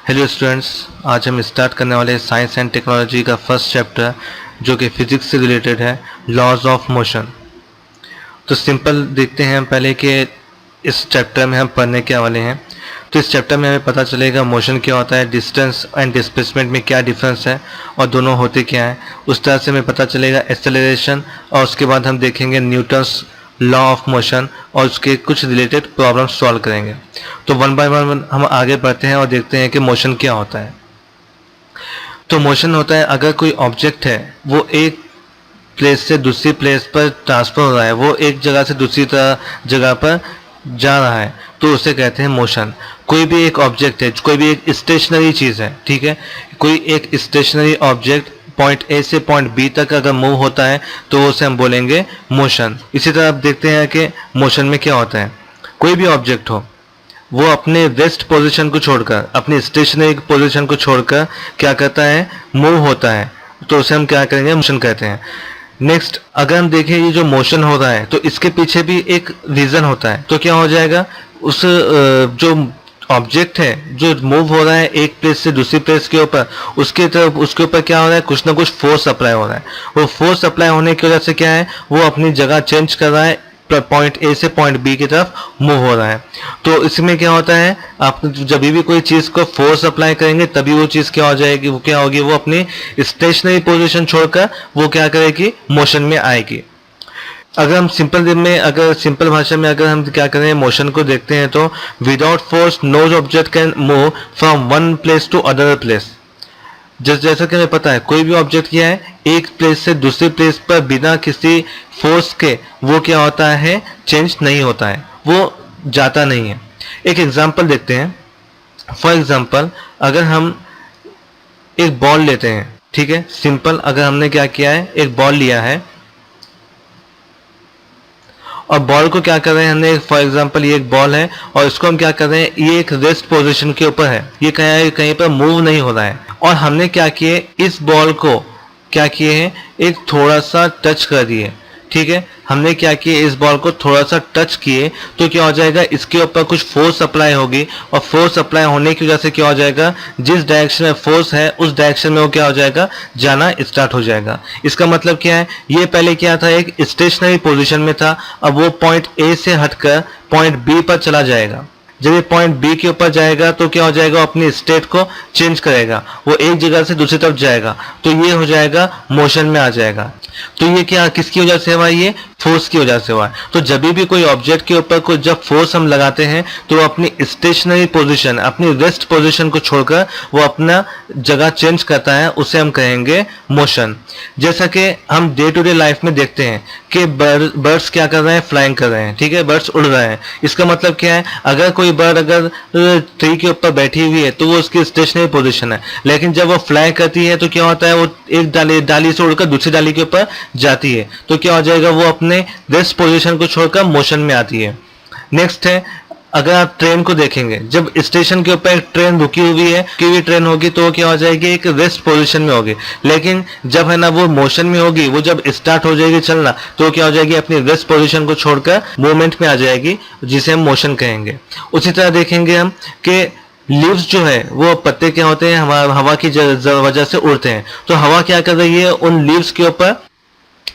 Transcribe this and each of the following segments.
Hello students, आज हम start करने वाले हैं साइंस एंड टेक्नोलॉजी का फर्स्ट चैप्टर जो कि फिजिक्स से रिलेटेड है, लॉज ऑफ मोशन। तो सिंपल देखते हैं हम पहले कि इस चैप्टर में हम पढ़ने क्या वाले हैं। तो इस चैप्टर में हमें पता चलेगा मोशन क्या होता है, डिस्टेंस एंड डिस्प्लेसमेंट में क्या डिफरेंस है और दोनों होते क्या हैं। उस तरह से हमें पता चलेगा एक्सेलरेशन, और उसके बाद हम देखेंगे न्यूटन्स लॉ ऑफ मोशन और उसके कुछ रिलेटेड प्रॉब्लम सॉल्व करेंगे। तो वन बाय वन हम आगे बढ़ते हैं और देखते हैं कि मोशन क्या होता है। तो मोशन होता है अगर कोई ऑब्जेक्ट है वो एक प्लेस से दूसरी प्लेस पर ट्रांसफर हो रहा है, वो एक जगह से दूसरी जगह पर जा रहा है, तो उसे कहते हैं मोशन। कोई भी एक ऑब्जेक्ट है, कोई भी एक स्टेशनरी चीज़ है, ठीक है, कोई एक स्टेशनरी ऑब्जेक्ट पॉइंट ए से पॉइंट बी तक अगर मूव होता है तो उसे हम बोलेंगे मोशन। इसी तरह आप देखते हैं कि मोशन में क्या होता है, कोई भी ऑब्जेक्ट हो वो अपने रेस्ट पोजीशन को छोड़कर, अपनी स्टेशनरी पोजीशन को छोड़कर क्या करता है, मूव होता है, तो उसे हम क्या करेंगे, मोशन कहते हैं। नेक्स्ट अगर हम देखें ये जो मोशन हो रहा है तो इसके पीछे भी एक रीजन होता है, तो क्या हो जाएगा, उस जो ऑब्जेक्ट है जो मूव हो रहा है एक प्लेस से दूसरी प्लेस के ऊपर, उसके तरफ उसके ऊपर क्या हो रहा है, कुछ ना कुछ फोर्स अप्लाई हो रहा है। वो फोर्स अप्लाई होने की वजह से क्या है, वो अपनी जगह चेंज कर रहा है, पॉइंट ए से पॉइंट बी की तरफ मूव हो रहा है। तो इसमें क्या होता है, आप जब भी कोई चीज को फोर्स अप्लाई करेंगे तभी वो चीज क्या हो जाएगी, वो क्या होगी, वो अपनी स्टेशनरी पोजीशन छोड़कर वो क्या करेगी, मोशन में आएगी। अगर हम सिंपल भाषा में अगर हम क्या करें, मोशन को देखते हैं तो without force no object can move from one place to other place. जैसा कि हमें पता है कोई भी ऑब्जेक्ट क्या है, एक प्लेस से दूसरी प्लेस पर बिना किसी फोर्स के वो क्या होता है, चेंज नहीं होता है, वो जाता नहीं है। एक एग्जांपल देखते हैं। फॉर एग्जांपल अगर हम एक बॉल लेते हैं, ठीक है, सिंपल अगर हमने क्या किया है, एक बॉल लिया है और बॉल को क्या कर रहे हैं हमने, फॉर एग्जांपल ये एक बॉल है और इसको हम क्या कर रहे हैं, ये एक रेस्ट पोजीशन के ऊपर है, ये कहीं पर मूव नहीं हो रहा है, और हमने क्या किए, इस बॉल को क्या किए हैं, एक थोड़ा सा टच कर दिए, ठीक है, हमने क्या किए, इस बॉल को थोड़ा सा टच किए तो क्या हो जाएगा, इसके ऊपर कुछ फोर्स अप्लाई होगी, और फोर्स अप्लाई होने की वजह से क्या हो जाएगा, जिस डायरेक्शन में फोर्स है उस डायरेक्शन में वो क्या हो जाएगा, जाना स्टार्ट हो जाएगा। इसका मतलब क्या है, ये पहले क्या था, एक स्टेशनरी पोजीशन में था, अब वो पॉइंट ए से हटकर पॉइंट बी पर चला जाएगा। जब ये पॉइंट बी के ऊपर जाएगा तो क्या हो जाएगा, अपनी स्टेट को चेंज करेगा, वो एक जगह से दूसरी तरफ जाएगा, तो ये हो जाएगा मोशन में आ जाएगा। तो ये क्या किसकी वजह से हुआ, ये फोर्स की वजह से हुआ है। तो जब भी कोई ऑब्जेक्ट के ऊपर कोई जब फोर्स हम लगाते हैं तो वो अपनी स्टेशनरी पोजीशन, अपनी रेस्ट पोजीशन को छोड़कर वो अपना जगह चेंज करता है, उसे हम कहेंगे मोशन। जैसा कि हम डे टू डे लाइफ में देखते हैं कि बर्ड्स क्या कर रहे हैं, फ्लाइंग कर रहे हैं, ठीक है, बर्ड्स उड़ रहे हैं। इसका मतलब क्या है, अगर कोई बर्ड अगर ट्री के ऊपर बैठी हुई है तो वो उसकी स्टेशनरी पोजीशन है, लेकिन जब वो फ्लाई करती है तो क्या होता है, वो एक डाली से उड़कर दूसरी डाली के ऊपर जाती है, तो क्या हो जाएगा, वो अपने रेस्ट पोजीशन को छोड़कर मोशन में आती है। नेक्स्ट है, अगर आप ट्रेन को देखेंगे, जब स्टेशन के ऊपर एक ट्रेन रुकी हुई है, कोई ट्रेन होगी तो क्या हो जाएगी, एक रेस्ट पोजीशन में होगी, लेकिन जब है ना वो मोशन में होगी, वो जब स्टार्ट हो जाएगी चलना तो क्या हो जाएगी, अपनी रेस्ट पोजीशन को छोड़कर मूवमेंट में आ जाएगी, जिसे हम मोशन कहेंगे। उसी तरह देखेंगे हम कि लीव्स जो है वो पत्ते क्या होते हैं, हवा की वजह से उड़ते हैं, तो हवा क्या कर रही है, उन लीव्स के ऊपर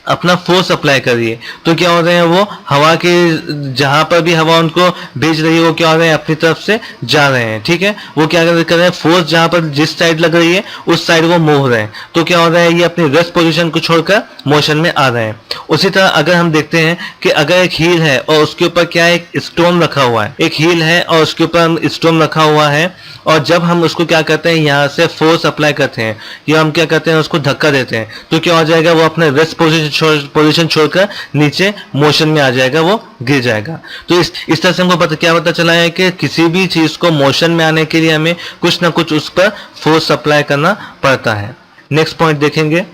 अपना फोर्स अप्लाई कर रही है, तो क्या हो रहे हैं, वो हवा के जहां पर भी हवा उनको भेज रही है वो क्या हो रहे हैं, अपनी तरफ से जा रहे हैं, ठीक है, वो क्या कर रहे हैं, फोर्स जहां पर जिस साइड लग रही है उस साइड वो मूव हो रहे हैं, तो क्या हो रहा है, ये अपनी रेस्ट पोजीशन को छोड़कर मोशन में आ रहे हैं। उसी तरह अगर हम देखते हैं कि अगर एक हील है और उसके ऊपर क्या है, एक स्टोन रखा हुआ है, एक हील है और उसके ऊपर स्टोन रखा हुआ है, और जब हम उसको क्या करते हैं, यहाँ से फोर्स अप्लाई करते हैं या हम क्या करते हैं, उसको धक्का देते हैं, तो क्या हो जाएगा, वो अपने रेस्ट पोजीशन छोड़कर नीचे मोशन में आ जाएगा, वो गिर जाएगा। तो इस तरह से हमको क्या पता चला है कि किसी भी चीज को मोशन में आने के लिए हमें कुछ ना कुछ उस पर फोर्स अप्लाई करना पड़ता है। नेक्स्ट पॉइंट देखेंगे।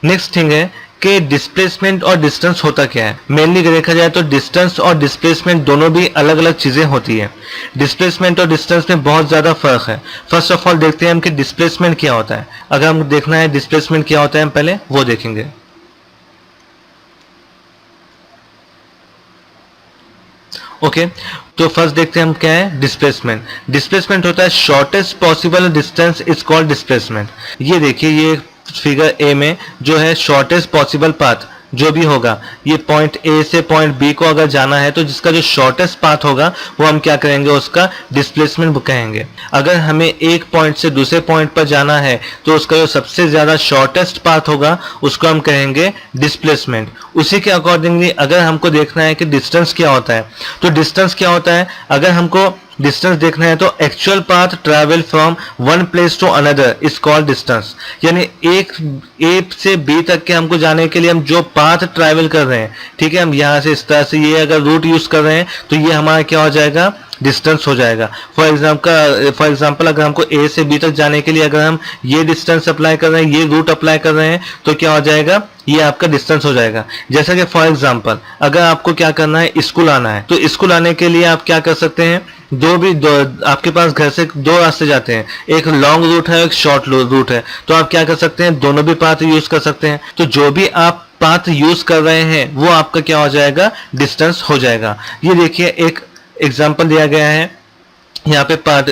नेक्स्ट थिंग है कि डिस्प्लेसमेंट और डिस्टेंस होता क्या है। मेनली देखा जाए तो डिस्टेंस और डिस्प्लेसमेंट दोनों भी अलग अलग चीजें होती है। डिस्प्लेसमेंट और डिस्टेंस में बहुत ज्यादा फर्क है। फर्स्ट ऑफ ऑल देखते हैं हम कि डिस्प्लेसमेंट क्या होता है। अगर हम देखना है डिस्प्लेसमेंट क्या होता है, हम पहले वो देखेंगे। ओके, तो फर्स्ट देखते हैं हम क्या है डिस्प्लेसमेंट। डिस्प्लेसमेंट होता है shortest possible distance is called displacement. ये देखिए, ये फिगर ए में जो है शॉर्टेस्ट पॉसिबल पाथ जो भी होगा, ये पॉइंट ए से पॉइंट बी को अगर जाना है तो जिसका जो शॉर्टेस्ट पाथ होगा वो हम क्या करेंगे, उसका डिस्प्लेसमेंट कहेंगे। अगर हमें एक पॉइंट से दूसरे पॉइंट पर जाना है तो उसका जो सबसे ज्यादा शॉर्टेस्ट पाथ होगा उसको हम कहेंगे डिस्प्लेसमेंट। उसी के अकॉर्डिंगली अगर हमको देखना है कि डिस्टेंस क्या होता है, तो डिस्टेंस क्या होता है, अगर हमको डिस्टेंस देखना है तो actual path travel from one place to another is called distance. यानी एक ए से बी तक के हमको जाने के लिए हम जो पाथ ट्रैवल कर रहे हैं, ठीक है, हम यहाँ से इस तरह से ये अगर रूट यूज कर रहे हैं तो ये हमारा क्या हो जाएगा, डिस्टेंस हो जाएगा। फॉर एग्जाम्पल अगर हमको ए से बी तक जाने के लिए अगर हम ये डिस्टेंस अप्लाई कर रहे हैं, ये रूट अप्लाई कर रहे हैं, तो क्या हो जाएगा, ये आपका डिस्टेंस हो जाएगा। जैसा कि फॉर एग्जाम्पल अगर आपको क्या करना है, स्कूल आना है, तो स्कूल आने के लिए आप क्या कर सकते हैं, आपके पास घर से दो रास्ते जाते हैं, एक लॉन्ग रूट है, एक शॉर्ट रूट है, तो आप क्या कर सकते हैं, दोनों भी पाथ यूज कर सकते हैं। तो जो भी आप पाथ यूज कर रहे हैं वो आपका क्या हो जाएगा, डिस्टेंस हो जाएगा। ये देखिए एक एग्जाम्पल दिया गया है यहाँ पे पार्ट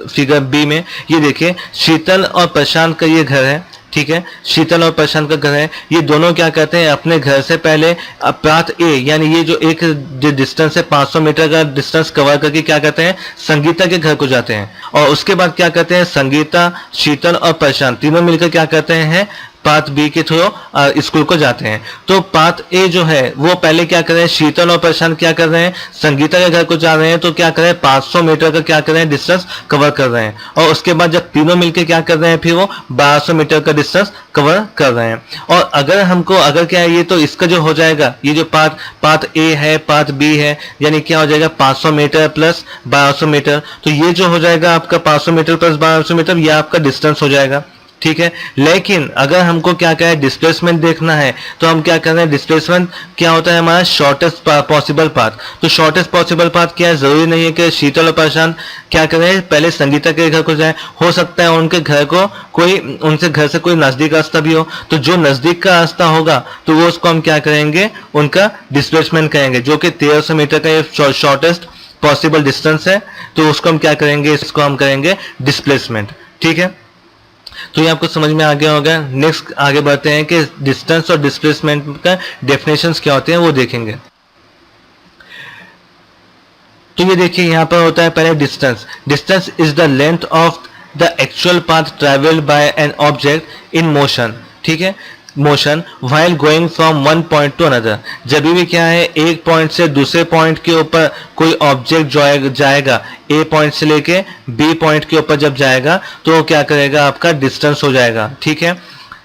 फिगर बी में। ये देखिए शीतल और प्रशांत का ये घर है, ठीक है, शीतल और प्रशांत का घर है। ये दोनों क्या कहते हैं, अपने घर से पहले पाथ ए यानी ये जो एक डिस्टेंस है 500 मीटर का डिस्टेंस कवर करके क्या कहते हैं, संगीता के घर को जाते हैं। और उसके बाद क्या कहते हैं, संगीता, शीतल और प्रशांत तीनों मिलकर क्या कहते हैं, पाथ बी के थ्रू स्कूल को जाते हैं। तो पाथ ए जो है वो पहले क्या कर रहे हैं, शीतल और प्रशांत क्या कर रहे हैं, संगीता के घर को जा रहे हैं, तो क्या कर रहे हैं, 500 मीटर का क्या कर रहे हैं, डिस्टेंस कवर कर रहे हैं। और उसके बाद जब तीनों मिलकर क्या कर रहे हैं, फिर वो 1200 मीटर का डिस्टेंस कवर कर रहे हैं। और अगर क्या है, ये तो इसका जो हो जाएगा, ये जो पाथ ए है, पाथ बी है, यानी क्या हो जाएगा, 500 मीटर प्लस 1200 मीटर, तो ये जो हो जाएगा आपका 500 मीटर प्लस 1200 मीटर, ये आपका डिस्टेंस हो जाएगा, ठीक है। लेकिन अगर हमको क्या है, डिस्प्लेसमेंट देखना है, तो हम क्या कर रहे हैं, डिस्प्लेसमेंट क्या होता है, हमारा शॉर्टेस्ट पॉसिबल पाथ। तो शॉर्टेस्ट पॉसिबल पाथ क्या है, जरूरी नहीं है कि शीतल और प्रशांत क्या करें, पहले संगीता के घर को जाए, हो सकता है उनके घर को उनसे घर से कोई नजदीक रास्ता भी हो, तो जो नजदीक का रास्ता होगा तो वो उसको हम क्या करेंगे, उनका डिस्प्लेसमेंट करेंगे, जो कि 1300 मीटर का ये शॉर्टेस्ट पॉसिबल डिस्टेंस है, तो उसको हम क्या करेंगे, इसको हम करेंगे डिस्प्लेसमेंट, ठीक है। तो ये आपको समझ में आ गया होगा। नेक्स्ट आगे बढ़ते हैं कि डिस्टेंस और डिस्प्लेसमेंट का डेफिनेशंस क्या होते हैं वो देखेंगे। तो ये देखिए यहाँ पर होता है पहले distance. Distance is the length of the actual path travelled by an object in motion, ठीक है, motion while going from one point two another. जब भी क्या है, एक पॉइंट से दूसरे पॉइंट के ऊपर कोई ऑब्जेक्ट जाएगा, ए पॉइंट से लेके बी पॉइंट के ऊपर जब जाएगा तो क्या करेगा, आपका डिस्टेंस हो जाएगा, ठीक है।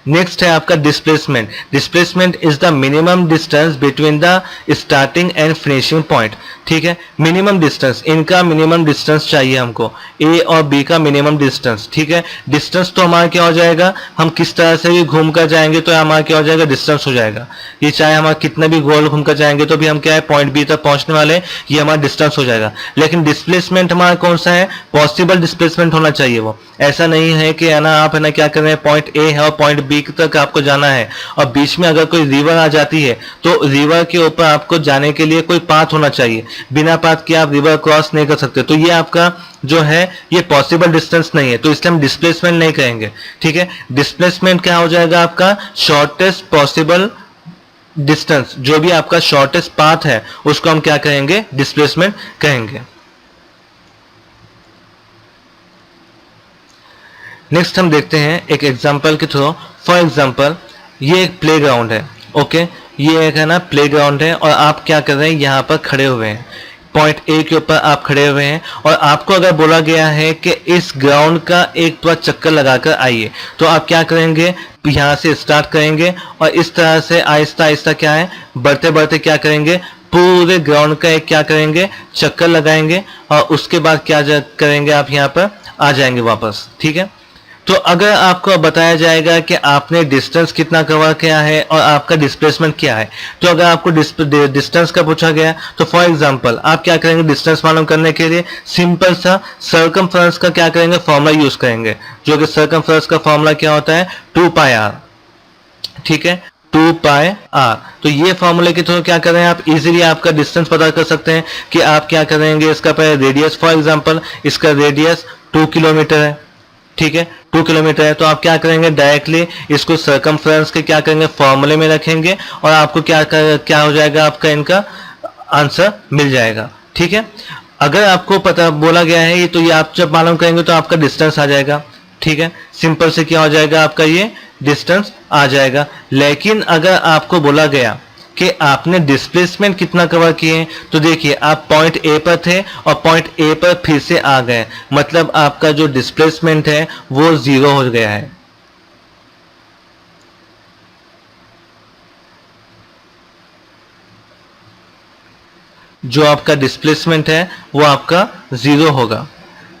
नेक्स्ट है आपका displacement. Displacement is the minimum distance between the starting and finishing point, ठीक है, मिनिमम डिस्टेंस, इनका मिनिमम डिस्टेंस चाहिए हमको, ए और बी का मिनिमम डिस्टेंस, ठीक है। डिस्टेंस तो हमारा क्या हो जाएगा, हम किस तरह से भी घूम कर जाएंगे तो हमारा क्या हो जाएगा, डिस्टेंस हो जाएगा। ये चाहे हमारा कितना भी गोल घूम कर जाएंगे तो भी हम क्या है, पॉइंट बी तक पहुंचने वाले, ये हमारा डिस्टेंस हो जाएगा। लेकिन डिस्प्लेसमेंट हमारा कौन सा है, पॉसिबल डिस्प्लेसमेंट होना चाहिए वो। ऐसा नहीं है कि है ना, आप है ना क्या कर रहे हैं, पॉइंट ए है और पॉइंट बी तक आपको जाना है और बीच में अगर कोई रिवर आ जाती है तो रिवर के ऊपर आपको जाने के लिए कोई पाथ होना चाहिए, बिना पाथ के आप रिवर क्रॉस नहीं कर सकते। तो ये आपका जो है ये पॉसिबल डिस्टेंस नहीं है, तो इसलिए हम डिस्प्लेसमेंट नहीं कहेंगे, ठीक है। डिस्प्लेसमेंट क्या हो जाएगा, आपका शॉर्टेस्ट पॉसिबल डिस्टेंस, जो भी आपका शॉर्टेस्ट पाथ है उसको हम क्या कहेंगे, डिस्प्लेसमेंट कहेंगे। नेक्स्ट हम देखते हैं एक एग्जांपल के थ्रू। फॉर एग्जांपल ये एक प्लेग्राउंड है, ओके, ये एक है ना प्लेग्राउंड है और आप क्या कर रहे हैं, यहाँ पर खड़े हुए हैं, पॉइंट ए के ऊपर आप खड़े हुए हैं और आपको अगर बोला गया है कि इस ग्राउंड का एक पूरा चक्कर लगाकर आइए, तो आप क्या करेंगे, यहाँ से स्टार्ट करेंगे और इस तरह से आहिस्ता आहिस्ता क्या है, बढ़ते बढ़ते क्या करेंगे, पूरे ग्राउंड का एक क्या करेंगे, चक्कर लगाएंगे और उसके बाद क्या करेंगे, आप यहाँ पर आ जाएंगे वापस, ठीक है। तो अगर आपको बताया जाएगा कि आपने डिस्टेंस कितना कवर किया है और आपका डिस्प्लेसमेंट क्या है, तो अगर आपको डिस्टेंस का पूछा गया तो फॉर एग्जांपल आप क्या करेंगे, डिस्टेंस मालूम करने के लिए सिंपल सा सर्कमफ्रेंस का क्या करेंगे, फॉर्मूला यूज करेंगे, जो कि सर्कमफ्रेंस का फॉर्मूला क्या होता है, 2 पाई r, ठीक है। 2 पाई r। तो ये फॉर्मूले के थ्रू क्या कर रहे हैं आप इजीली आपका डिस्टेंस पता कर सकते हैं कि आप क्या करेंगे, इसका पहले रेडियस, फॉर एग्जांपल इसका रेडियस 2 किलोमीटर है, ठीक है, 2 किलोमीटर है, तो आप क्या करेंगे डायरेक्टली इसको सर्कमफ्रेंस के क्या करेंगे फॉर्मूले में रखेंगे और आपको क्या हो जाएगा, आपका इनका आंसर मिल जाएगा, ठीक है। अगर आपको पता बोला गया है ये, तो ये आप जब मालूम करेंगे तो आपका डिस्टेंस आ जाएगा, ठीक है, सिंपल से क्या हो जाएगा आपका ये डिस्टेंस आ जाएगा। लेकिन अगर आपको बोला गया कि आपने डिस्प्लेसमेंट कितना कवर किए, तो देखिए आप पॉइंट ए पर थे और पॉइंट ए पर फिर से आ गए, मतलब आपका जो डिस्प्लेसमेंट है वो 0 हो गया है। जो आपका डिस्प्लेसमेंट है वो आपका 0 होगा,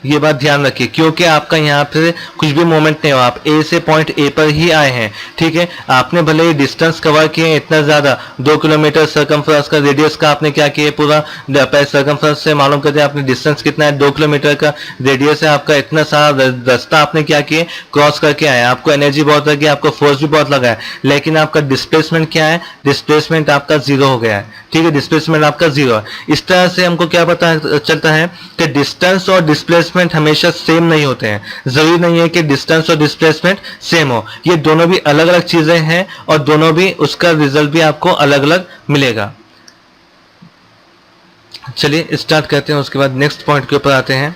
ये बात ध्यान रखिए, क्योंकि आपका यहाँ पे कुछ भी मूवमेंट नहीं हो, आप ए से पॉइंट ए पर ही आए हैं, ठीक है। आपने भले ही डिस्टेंस कवर किए इतना ज्यादा, 2 किलोमीटर सर्कमफ्रेंस का, रेडियस का आपने क्या किया पूरा, सर्कमफ्रेंस से मालूम करते हैं आपने डिस्टेंस कितना है, 2 किलोमीटर का रेडियस है आपका, इतना सारा रास्ता आपने क्या किए क्रॉस करके आए, आपको एनर्जी बहुत लगी, आपको फोर्स भी बहुत लगा है, लेकिन आपका डिस्प्लेसमेंट क्या है, डिस्प्लेसमेंट आपका 0 हो गया है, ठीक है, डिस्प्लेसमेंट आपका 0 है। इस तरह से हमको क्या पता चलता है कि डिस्टेंस और डिस्प्लेसमेंट हमेशा सेम नहीं होते हैं, जरूरी नहीं है कि डिस्टेंस और डिस्प्लेसमेंट सेम हो, ये दोनों भी अलग अलग चीजें हैं और दोनों भी उसका रिजल्ट भी आपको अलग अलग मिलेगा। चलिए स्टार्ट करते हैं, उसके बाद नेक्स्ट पॉइंट के ऊपर आते हैं।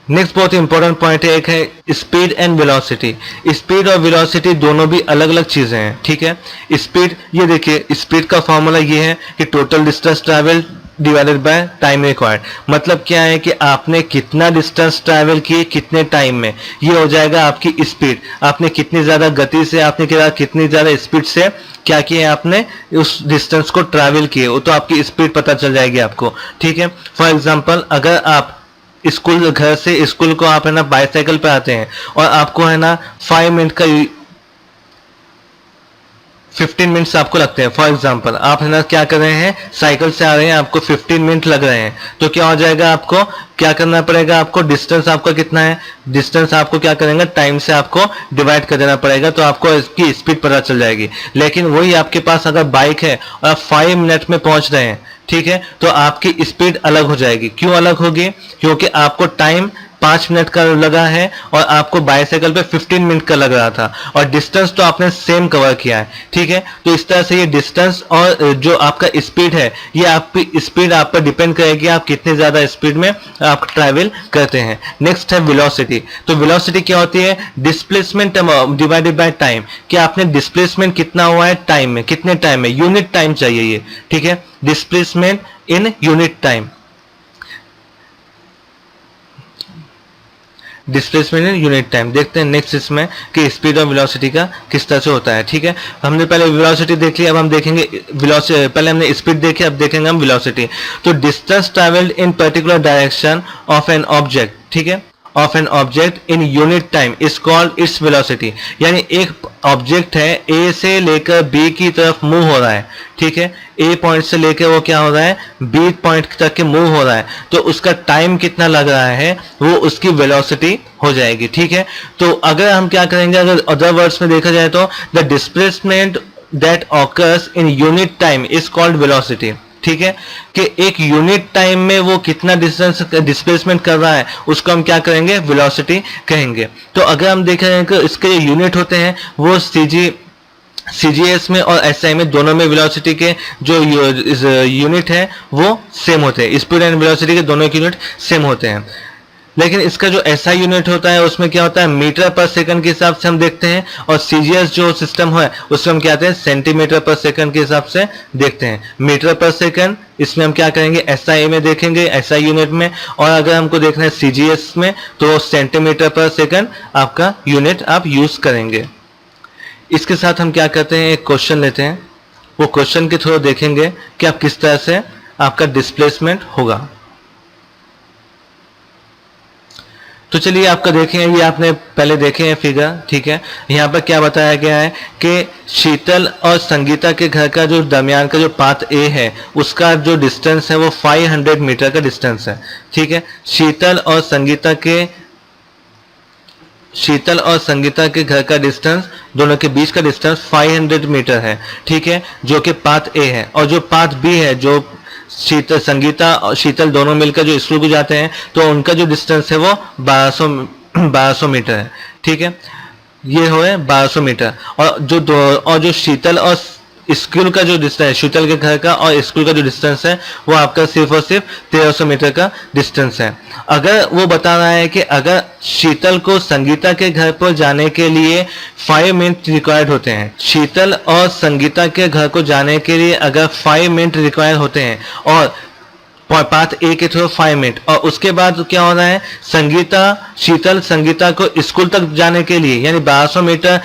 नेक्स्ट बहुत इंपॉर्टेंट पॉइंट है, एक है स्पीड एंड वेलोसिटी। स्पीड और वेलोसिटी दोनों भी अलग अलग चीजें हैं, ठीक है। स्पीड, ये देखिए स्पीड का फॉर्मूला ये है कि total distance travel divided by time required, मतलब क्या है कि आपने कितना डिस्टेंस ट्रैवल किए कितने टाइम में, ये हो जाएगा आपकी स्पीड। आपने कितनी ज्यादा गति से, आपने कितनी ज्यादा स्पीड से क्या किया, आपने उस डिस्टेंस को ट्रैवल किए, वो तो आपकी स्पीड पता चल जाएगी आपको, ठीक है। फॉर एग्जाम्पल अगर आप स्कूल, घर से स्कूल को आप है ना बाइसाइकिल पे आते हैं और आपको है ना 5 मिनट का 15 मिनट्स आपको लगते हैं, फॉर एग्जांपल आप है ना क्या कर रहे हैं, साइकिल से आ रहे हैं, आपको 15 मिनट लग रहे हैं, तो क्या हो जाएगा, आपको क्या करना पड़ेगा, आपको डिस्टेंस आपका कितना है, डिस्टेंस आपको क्या करेंगे टाइम से आपको डिवाइड कर देना पड़ेगा, तो आपको इसकी स्पीड पता चल जाएगी। लेकिन वही आपके पास अगर बाइक है और आप 5 मिनट में पहुंच रहे हैं, ठीक है, तो आपकी स्पीड अलग हो जाएगी। क्यों अलग होगी, क्योंकि आपको टाइम 5 मिनट का लगा है और आपको बाइसाइकिल पे 15 मिनट का लग रहा था, और डिस्टेंस तो आपने सेम कवर किया है, ठीक है। तो इस तरह से ये डिस्टेंस और जो आपका स्पीड है, ये आपकी स्पीड आप पर डिपेंड करेगी, आप कितने ज्यादा स्पीड में आप ट्रैवल करते हैं। नेक्स्ट है वेलोसिटी। तो वेलोसिटी क्या होती है, डिस्प्लेसमेंट डिवाइडेड बाय टाइम, कि आपने डिस्प्लेसमेंट कितना हुआ है टाइम में, कितने टाइम में, यूनिट टाइम चाहिए ये, ठीक है, displacement in unit time, displacement in unit time. देखते हैं नेक्स्ट इसमें कि स्पीड और वेलोसिटी का किस तरह से होता है, ठीक है। हमने पहले वेलोसिटी देख लिया, अब हम देखेंगे वेलोसिटी, पहले हमने स्पीड देखी, अब देखेंगे हम वेलोसिटी। तो distance travelled in particular direction of an object, ठीक है, of an object in unit time is called its velocity. यानी एक ऑब्जेक्ट है, ए से लेकर बी की तरफ मूव हो रहा है, ठीक है, ए पॉइंट से लेकर वो क्या हो रहा है, बी पॉइंट तक के मूव हो रहा है, तो उसका टाइम कितना लग रहा है वो उसकी वेलोसिटी हो जाएगी, ठीक है। तो अगर हम क्या करेंगे, अगर अदर वर्ड्स में देखा जाए तो the displacement that occurs in unit time is called velocity, ठीक है, कि एक यूनिट टाइम में वो कितना डिस्टेंस डिस्प्लेसमेंट कर रहा है उसको हम क्या करेंगे, वेलोसिटी कहेंगे। तो अगर हम देखें कि इसके यूनिट होते हैं वो सीजीएस में और एसआई में दोनों में वेलोसिटी के जो यूनिट है वो सेम होते हैं, स्पीड एंड वेलोसिटी के दोनों के यूनिट सेम होते हैं। लेकिन इसका जो एसआई यूनिट होता है उसमें क्या होता है, मीटर पर सेकंड के हिसाब से हम देखते हैं, और सीजीएस जो सिस्टम है उसमें हम क्या कहते हैं, सेंटीमीटर पर सेकंड के हिसाब से देखते हैं। मीटर पर सेकंड इसमें हम क्या करेंगे, एसआई में देखेंगे, एसआई यूनिट में, और अगर हमको देखना है सीजीएस में तो सेंटीमीटर पर सेकंड आपका यूनिट आप यूज करेंगे। इसके साथ हम क्या करते हैं, एक क्वेश्चन लेते हैं, वो क्वेश्चन के थ्रू देखेंगे कि आप किस तरह से आपका डिस्प्लेसमेंट होगा। तो चलिए आपका देखें, ये आपने पहले देखे हैं फिगर, ठीक है। यहाँ पर क्या बताया गया है कि शीतल और संगीता के घर का जो दरमियान का जो पाथ ए है उसका जो डिस्टेंस है वो 500 मीटर का डिस्टेंस है, ठीक है। शीतल और संगीता के शीतल और संगीता के घर का डिस्टेंस, दोनों के बीच का डिस्टेंस 500 मीटर है, ठीक है, जो कि पाथ ए है। और जो पाथ बी है, जो संगीता और शीतल दोनों मिलकर जो स्कूल को जाते हैं, तो उनका जो डिस्टेंस है वो 1200 मीटर है, ठीक है। ये हो 1200 मीटर। और जो शीतल और स्कूल का जो डिस्टेंस है, शीतल के घर का और स्कूल का जो डिस्टेंस है, वो आपका सिर्फ और सिर्फ 1300 मीटर का डिस्टेंस है। अगर वो बता रहा है कि अगर शीतल को संगीता के घर पर जाने के लिए 5 मिनट रिक्वायर्ड होते हैं, शीतल और संगीता के घर को जाने के लिए अगर 5 मिनट रिक्वायर्ड होते हैं और पाथ ए के थ्रू 5 मिनट, और उसके बाद क्या हो रहा है, शीतल संगीता को स्कूल तक जाने के लिए यानी 1200 मीटर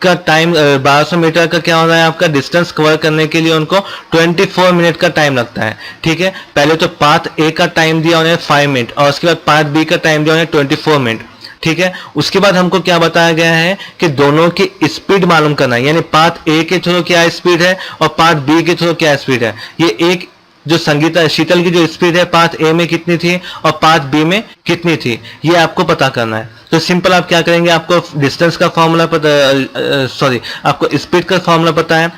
का टाइम, 1200 मीटर का क्या हो रहा है आपका डिस्टेंस कवर करने के लिए उनको 24 मिनट का टाइम लगता है, ठीक है। पहले तो पाथ ए का टाइम दिया उन्हें 5 मिनट और उसके बाद पाथ बी का टाइम दिया उन्हें 24 मिनट, ठीक है। उसके बाद हमको क्या बताया गया है कि दोनों की स्पीड मालूम करना है, यानी पाथ ए के थ्रू क्या स्पीड है और पाथ बी के थ्रू क्या स्पीड है। ये एक जो संगीता शीतल की जो स्पीड है पाथ ए में कितनी थी और पाथ बी में कितनी थी, ये आपको पता करना है। तो सिंपल आप क्या करेंगे, आपको डिस्टेंस का फॉर्मूला पता, आपको स्पीड का फॉर्मूला पता है।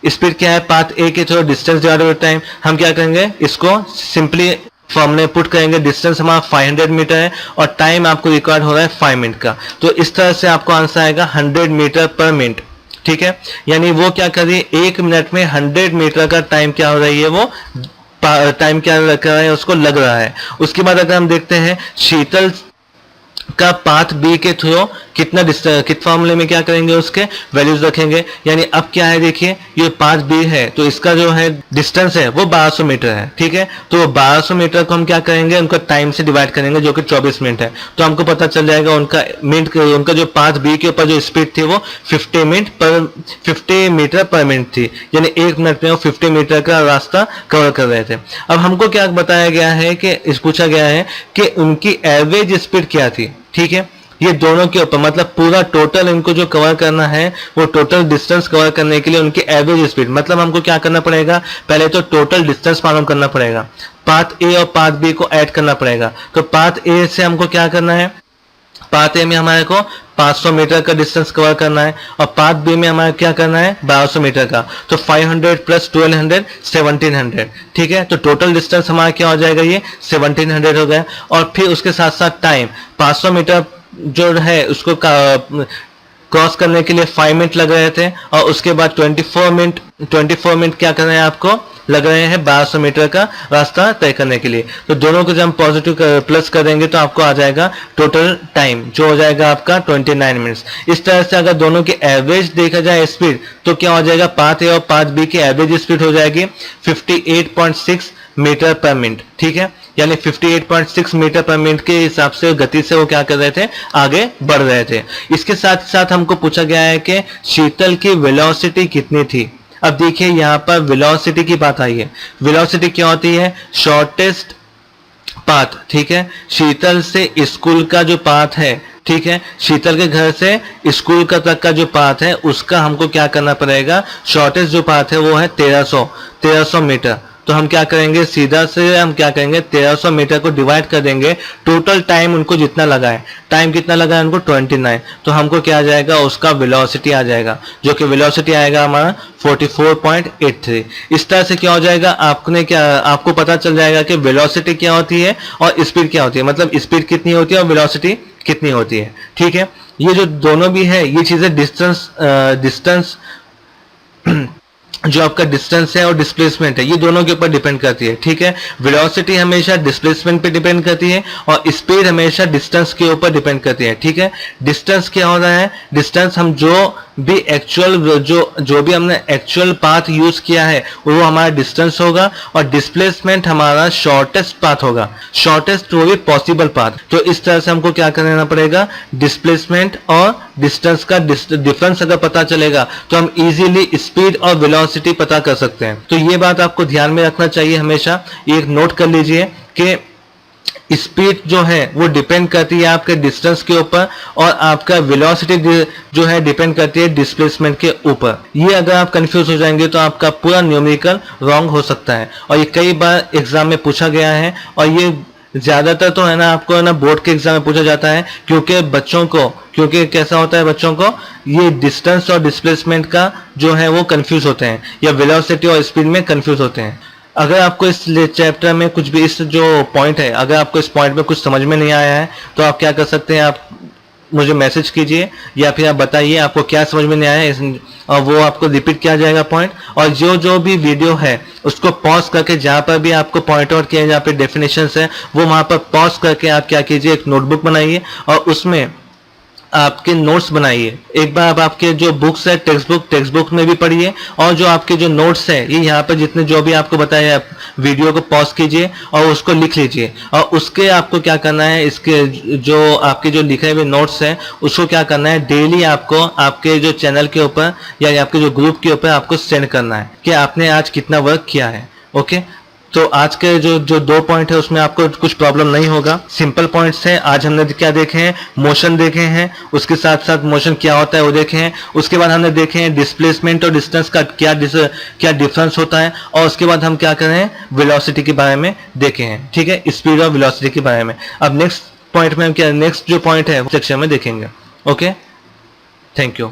स्पीड क्या है, पाथ ए के through distance divided by time. हम क्या करेंगे, इसको सिंपली फॉर्मूले पुट करेंगे। डिस्टेंस हमारा 500 मीटर है और टाइम आपको रिक्वायर्ड हो रहा है 5 मिनट का। तो इस तरह से आपको आंसर आएगा 100 मीटर पर मिनट, ठीक है। यानी वो क्या कर रही है, 1 मिनट में 100 मीटर का टाइम क्या हो रही है, वो टाइम क्या कर रहा है, उसको लग रहा है। उसके बाद अगर हम देखते हैं शीतल का पाथ बी के थ्रू कितना डिस्टेंस, किस फॉर्मूले में क्या करेंगे, उसके वैल्यूज रखेंगे। यानी अब क्या है, देखिए ये पाथ बी है तो इसका जो है डिस्टेंस है वो 1200 मीटर है, ठीक है। तो 1200 मीटर को हम क्या करेंगे, उनका टाइम से डिवाइड करेंगे जो कि 24 मिनट है। तो हमको पता चल जाएगा उनका जो पाथ बी के ऊपर जो स्पीड थी वो 50 मीटर पर मिनट थी, यानी 1 मिनट में वो 50 मीटर का रास्ता कवर कर रहे थे। अब हमको क्या बताया गया है कि पूछा गया है कि उनकी एवरेज स्पीड क्या थी, ठीक है। ये दोनों के ऊपर मतलब पूरा टोटल इनको जो कवर करना है, वो टोटल डिस्टेंस कवर करने के लिए उनकी एवरेज स्पीड, मतलब हमको क्या करना पड़ेगा, पहले तो टोटल डिस्टेंस मालूम करना पड़ेगा, पाथ ए और पाथ बी को ऐड करना पड़ेगा। तो पाथ ए से हमको क्या करना है, पाथ ए में हमारे को 500 मीटर का डिस्टेंस कवर करना है और पाथ बी में हमारे क्या करना है 1200 मीटर का। तो 500 प्लस 1200 1700, ठीक है। तो टोटल डिस्टेंस हमारा क्या हो जाएगा, ये 1700 हो गया। और फिर उसके साथ साथ टाइम 500 मीटर जो है उसको क्रॉस करने के लिए 5 मिनट लग रहे थे और उसके बाद 24 मिनट क्या कर रहे हैं, आपको लग रहे हैं 1200 मीटर का रास्ता तय करने के लिए। तो दोनों को जब हम पॉजिटिव प्लस करेंगे तो आपको आ जाएगा टोटल टाइम जो हो जाएगा आपका 29 मिनट्स। इस तरह से अगर दोनों की एवरेज देखा जाए स्पीड तो क्या हो जाएगा, पाथ ए और पाथ बी की एवरेज स्पीड हो जाएगी 58.6 मीटर पर मिनट, ठीक है। यानी 58.6 मीटर पर मिनट के हिसाब से गति से वो क्या कर रहे थे, आगे बढ़ रहे थे। इसके साथ साथ हमको पूछा गया है कि शीतल की वेलोसिटी कितनी थी। अब देखिए यहाँ पर वेलोसिटी की बात आई है। वेलोसिटी क्या होती है, शॉर्टेस्ट पाथ, ठीक है। शीतल से स्कूल का जो पाथ है, ठीक है, शीतल के घर से स्कूल का तक का जो पाथ है उसका हमको क्या करना पड़ेगा, शॉर्टेस्ट जो पाथ है वो है 1300 मीटर। तो हम क्या करेंगे, सीधा से हम क्या करेंगे 1300 मीटर को डिवाइड कर देंगे, टोटल टाइम उनको जितना लगा है, टाइम कितना लगा है उनको 29। तो हमको क्या आ जाएगा, उसका वेलोसिटी आ जाएगा जो कि वेलोसिटी आएगा हमारा 44.83। इस तरह से क्या हो जाएगा, आपको पता चल जाएगा कि वेलोसिटी क्या होती है और स्पीड क्या होती है, मतलब स्पीड कितनी होती है और वेलोसिटी कितनी होती है, ठीक है। ये जो दोनों भी है ये चीजें डिस्टेंस जो आपका डिस्टेंस है और डिस्प्लेसमेंट है ये दोनों के ऊपर डिपेंड करती है, ठीक है। वेलोसिटी हमेशा डिस्प्लेसमेंट पे डिपेंड करती है और स्पीड हमेशा डिस्टेंस के ऊपर डिपेंड करती है, ठीक है। डिस्टेंस क्या हो रहा है, डिस्टेंस हम जो भी हमने एक्चुअल पाथ यूज किया है वो हमारा डिस्टेंस होगा और डिस्प्लेसमेंट हमारा शॉर्टेस्ट पाथ होगा, शॉर्टेस्ट वो भी पॉसिबल पाथ। तो इस तरह से हमको क्या करना पड़ेगा, डिस्प्लेसमेंट और डिस्टेंस का डिफरेंस अगर पता चलेगा तो हम इजीली स्पीड और वेलोसिटी पता कर सकते हैं। तो ये बात आपको ध्यान में रखना चाहिए हमेशा, एक नोट कर लीजिए कि स्पीड जो है वो डिपेंड करती है आपके डिस्टेंस के ऊपर और आपका वेलोसिटी जो है डिपेंड करती है डिस्प्लेसमेंट के ऊपर। ये अगर आप कंफ्यूज हो जाएंगे तो आपका पूरा न्यूमेरिकल रॉन्ग हो सकता है और ये कई बार एग्जाम में पूछा गया है और ये ज्यादातर तो है ना आपको है ना बोर्ड के एग्जाम में पूछा जाता है, क्योंकि बच्चों को, क्योंकि कैसा होता है बच्चों को ये डिस्टेंस और डिस्प्लेसमेंट का जो है वो कंफ्यूज होते हैं, या वेलोसिटी और स्पीड में कंफ्यूज होते हैं। अगर आपको इस चैप्टर में कुछ भी, इस जो पॉइंट है, अगर आपको इस पॉइंट में कुछ समझ में नहीं आया है तो आप क्या कर सकते हैं, आप मुझे मैसेज कीजिए या फिर आप बताइए आपको क्या समझ में नहीं आया, और वो आपको रिपीट किया जाएगा पॉइंट। और जो जो भी वीडियो है उसको पॉज करके, जहाँ पर भी आपको पॉइंट आउट किया, जहाँ पे डेफिनेशंस है वो वहाँ पर पॉज करके आप क्या कीजिए, एक नोटबुक बनाइए और उसमें आपके नोट्स बनाइए। एक बार आप आपके जो बुक्स है, टेक्स्ट बुक में भी पढ़िए, और जो आपके जो नोट्स है ये यहाँ पर जितने जो भी आपको बताया, आप वीडियो को पॉज कीजिए और उसको लिख लीजिए। और उसके आपको क्या करना है, इसके जो आपके जो लिखे हुए नोट्स है उसको क्या करना है, डेली आपको आपके जो चैनल के ऊपर या आपके जो ग्रुप के ऊपर आपको सेंड करना है कि आपने आज कितना वर्क किया है। ओके, तो आज के जो जो 2 पॉइंट है उसमें आपको कुछ प्रॉब्लम नहीं होगा, सिंपल पॉइंट्स हैं। आज हमने क्या देखे हैं, मोशन देखे हैं, उसके साथ साथ मोशन क्या होता है वो देखे हैं, उसके बाद हमने देखे हैं डिस्प्लेसमेंट और डिस्टेंस का क्या डिफरेंस होता है, और उसके बाद हम क्या कर रहे हैं, वेलोसिटी के बारे में देखे हैं। ठीक है, स्पीड और वेलोसिटी के बारे में। अब नेक्स्ट पॉइंट में हम क्या, नेक्स्ट जो पॉइंट है सेक्शन में देखेंगे। Okay, thank you.